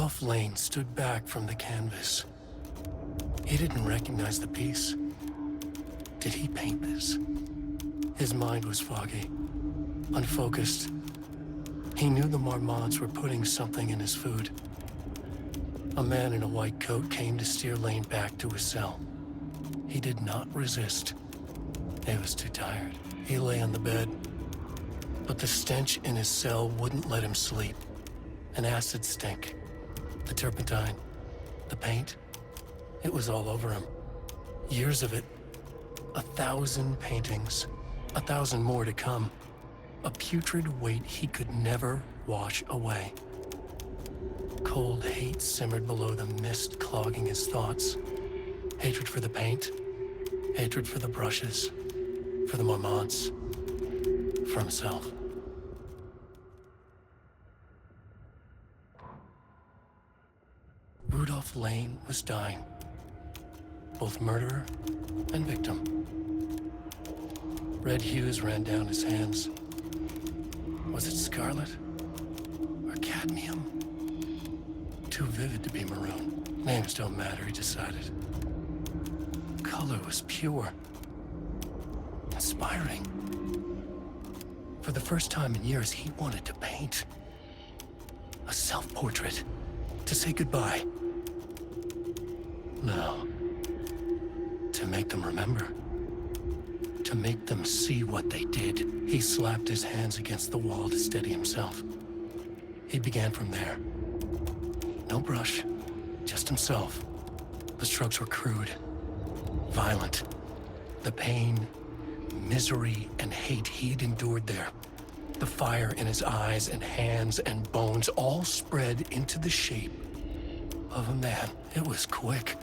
Rudolph Lane stood back from the canvas. He didn't recognize the piece. Did he paint this? His mind was foggy, unfocused. He knew the Marmonts were putting something in his food. A man in a white coat came to steer Lane back to his cell. He did not resist. He was too tired. He lay on the bed, but the stench in his cell wouldn't let him sleep. An acid stink, the turpentine, the paint, it was all over him. Years of it, 1,000 paintings, 1,000 more to come. A putrid weight he could never wash away. Cold hate simmered below the mist clogging his thoughts. Hatred for the paint, hatred for the brushes, for the Marmonts, for himself. Rudolph Lane was dying, both murderer and victim. Red hues ran down his hands. Was it scarlet or cadmium? Too vivid to be maroon. Names don't matter, he decided. Color was pure, inspiring. For the first time in years, he wanted to paint. A self-portrait, to say goodbye. No. To make them remember. To make them see what they did. He slapped his hands against the wall to steady himself. He began from there. No brush, just himself. The strokes were crude, violent. The pain, misery, and hate he'd endured there. The fire in his eyes and hands and bones all spread into the shape of a man. It was quick.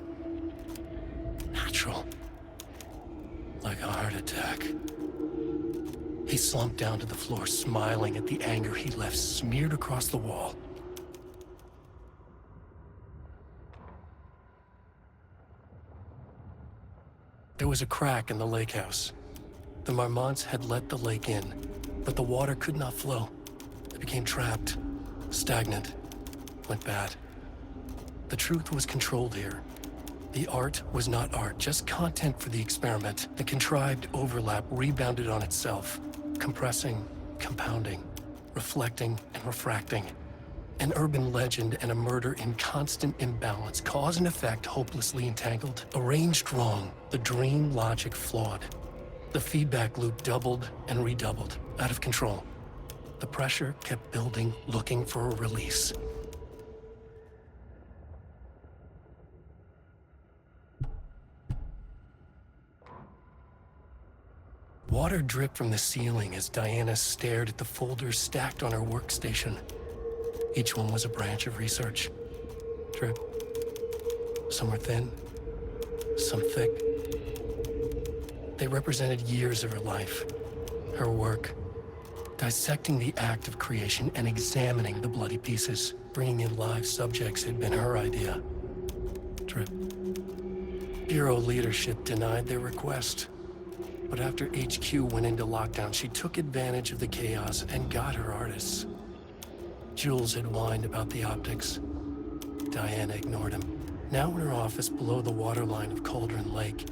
Natural. Like a heart attack. He slumped down to the floor, smiling at the anger he left smeared across the wall. There was a crack in the lake house. The Marmonts had let the lake in, but the water could not flow. It became trapped, stagnant, went bad. The truth was controlled here. The art was not art, just content for the experiment. The contrived overlap rebounded on itself, compressing, compounding, reflecting and refracting. An urban legend and a murder in constant imbalance, cause and effect hopelessly entangled. Arranged wrong, the dream logic flawed. The feedback loop doubled and redoubled, out of control. The pressure kept building, looking for a release. Water dripped from the ceiling as Diana stared at the folders stacked on her workstation. Each one was a branch of research. Drip. Some were thin, some thick. They represented years of her life, her work, dissecting the act of creation and examining the bloody pieces. Bringing in live subjects had been her idea. Drip. Bureau leadership denied their request. But after HQ went into lockdown, she took advantage of the chaos and got her artists. Jules had whined about the optics. Diana ignored him. Now in her office below the waterline of Cauldron Lake,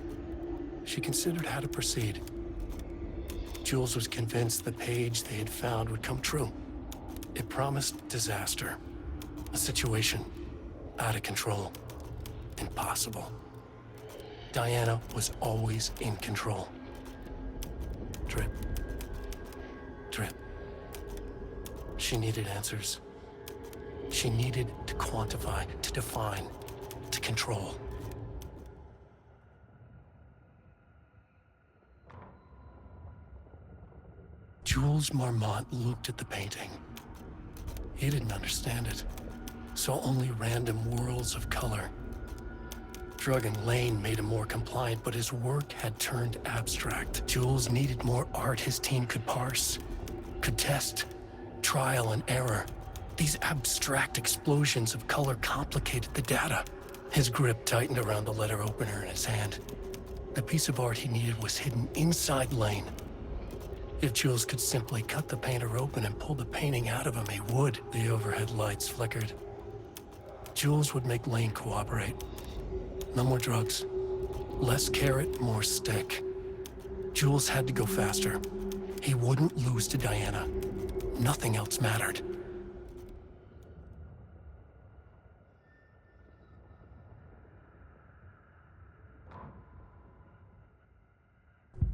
she considered how to proceed. Jules was convinced the page they had found would come true. It promised disaster. A situation out of control. Impossible. Diana was always in control. Drip. Drip. She needed answers. She needed to quantify, to define, to control. Jules Marmont looked at the painting. He didn't understand it, saw only random whirls of color. Drugging Lane made him more compliant, but his work had turned abstract. Jules needed more art his team could parse, could test, trial and error. These abstract explosions of color complicated the data. His grip tightened around the letter opener in his hand. The piece of art he needed was hidden inside Lane. If Jules could simply cut the painter open and pull the painting out of him, he would. The overhead lights flickered. Jules would make Lane cooperate. No more drugs. Less carrot, more stick. Jules had to go faster. He wouldn't lose to Diana. Nothing else mattered.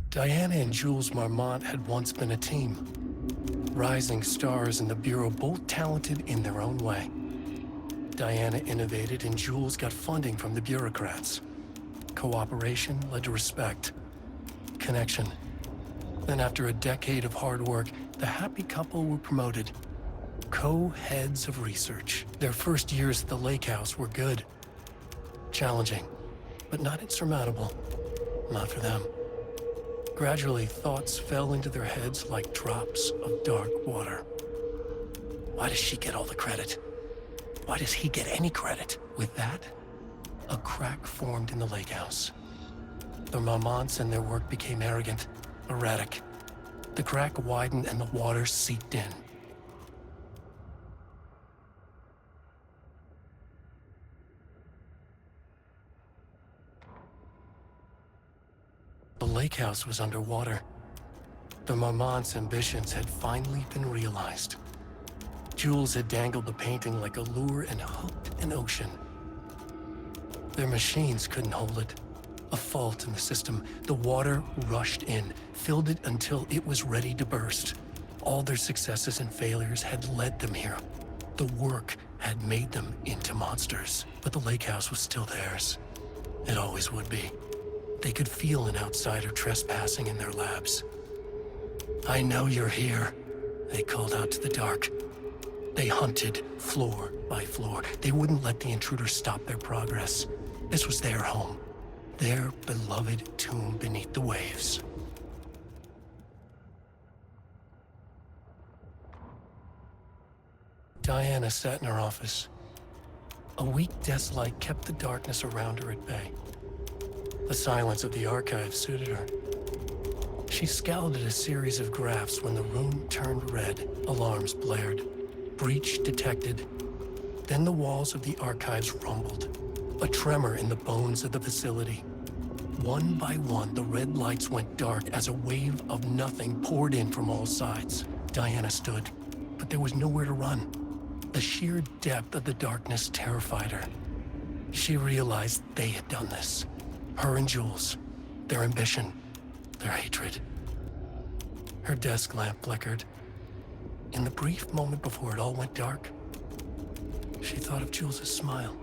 Diana and Jules Marmont had once been a team. Rising stars in the Bureau, both talented in their own way. Diana innovated and Jules got funding from the bureaucrats. Cooperation led to respect. Connection. Then after a decade of hard work, the happy couple were promoted. Co-heads of research. Their first years at the lake house were good. Challenging, but not insurmountable. Not for them. Gradually, thoughts fell into their heads like drops of dark water. Why does she get all the credit? Why does he get any credit? With that, a crack formed in the lake house. The Marmonts and their work became arrogant, erratic. The crack widened and the water seeped in. The lake house was underwater. The Marmonts' ambitions had finally been realized. Jules had dangled the painting like a lure and hooked an ocean. Their machines couldn't hold it. A fault in the system. The water rushed in, filled it until it was ready to burst. All their successes and failures had led them here. The work had made them into monsters, but the lake house was still theirs. It always would be. They could feel an outsider trespassing in their labs. "I know you're here," they called out to the dark. They hunted floor by floor. They wouldn't let the intruders stop their progress. This was their home, their beloved tomb beneath the waves. Diana sat in her office. A weak desk light kept the darkness around her at bay. The silence of the archive suited her. She scowled at a series of graphs when the room turned red. Alarms blared. Breach detected. Then the walls of the archives rumbled. A tremor in the bones of the facility. One by one, the red lights went dark as a wave of nothing poured in from all sides. Diana stood, but there was nowhere to run. The sheer depth of the darkness terrified her. She realized they had done this. Her and Jules. Their ambition. Their hatred. Her desk lamp flickered. In the brief moment before it all went dark, she thought of Jules' smile.